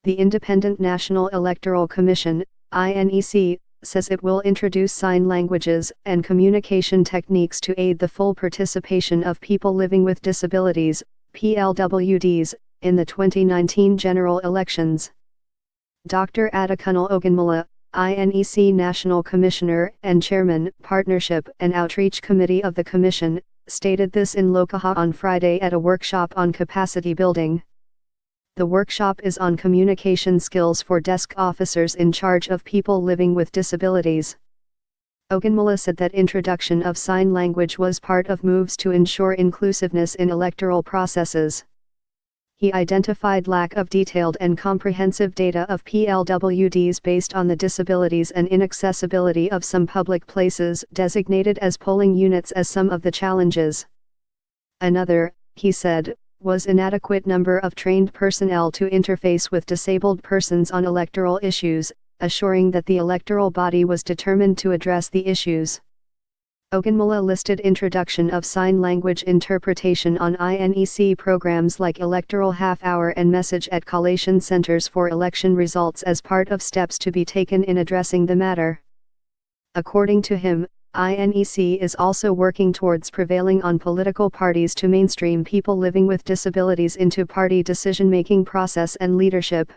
The Independent National Electoral Commission, INEC, says it will introduce sign languages and communication techniques to aid the full participation of people living with disabilities, PLWDs, in the 2019 general elections. Dr. Adekunle Ogunmola, INEC National Commissioner and Chairman, Partnership and Outreach Committee of the Commission, stated this in Lokaha on Friday at a workshop on capacity building. The workshop is on communication skills for desk officers in charge of people living with disabilities. Ogunmola said that introduction of sign language was part of moves to ensure inclusiveness in electoral processes. He identified lack of detailed and comprehensive data of PLWDs based on the disabilities and inaccessibility of some public places designated as polling units as some of the challenges. Another, he said, was inadequate number of trained personnel to interface with disabled persons on electoral issues, assuring that the electoral body was determined to address the issues. Ogunmola listed introduction of sign language interpretation on INEC programs like Electoral Half Hour and Message at Collation Centers for election results as part of steps to be taken in addressing the matter. According to him, INEC is also working towards prevailing on political parties to mainstream people living with disabilities into party decision-making process and leadership.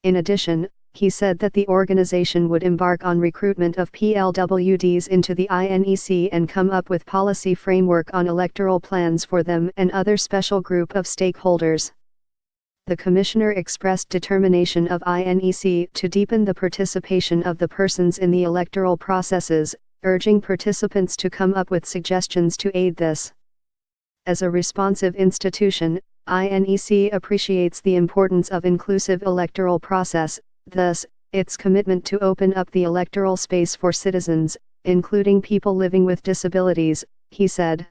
In addition, he said that the organization would embark on recruitment of PLWDs into the INEC and come up with policy framework on electoral plans for them and other special group of stakeholders. The Commissioner expressed determination of INEC to deepen the participation of the persons in the electoral processes, urging participants to come up with suggestions to aid this. As a responsive institution, INEC appreciates the importance of inclusive electoral process, thus, its commitment to open up the electoral space for citizens, including people living with disabilities, he said.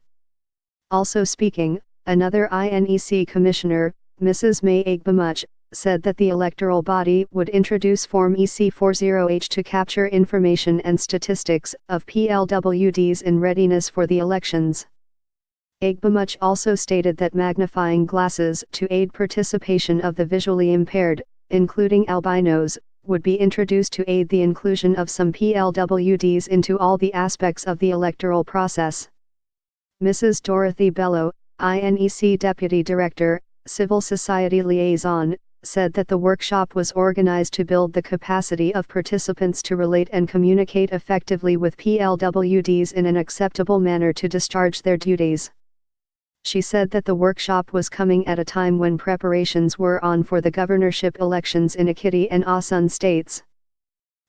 Also speaking, another INEC commissioner, Mrs. May Agbamuch, said that the electoral body would introduce Form EC40H to capture information and statistics of PLWDs in readiness for the elections. Agbamuch also stated that magnifying glasses to aid participation of the visually impaired, including albinos, would be introduced to aid the inclusion of some PLWDs into all the aspects of the electoral process. Mrs. Dorothy Bello, INEC Deputy Director, Civil Society Liaison, said that the workshop was organized to build the capacity of participants to relate and communicate effectively with PLWDs in an acceptable manner to discharge their duties. She said that the workshop was coming at a time when preparations were on for the governorship elections in Ekiti and Osun states.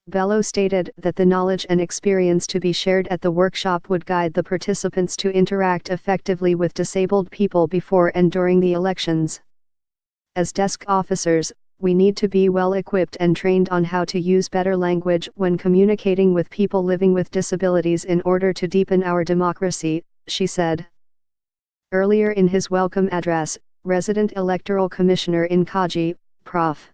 Bello stated that the knowledge and experience to be shared at the workshop would guide the participants to interact effectively with disabled people before and during the elections. As desk officers, we need to be well equipped and trained on how to use better language when communicating with people living with disabilities in order to deepen our democracy, she said. Earlier in his welcome address, Resident Electoral Commissioner in Kaji, Prof.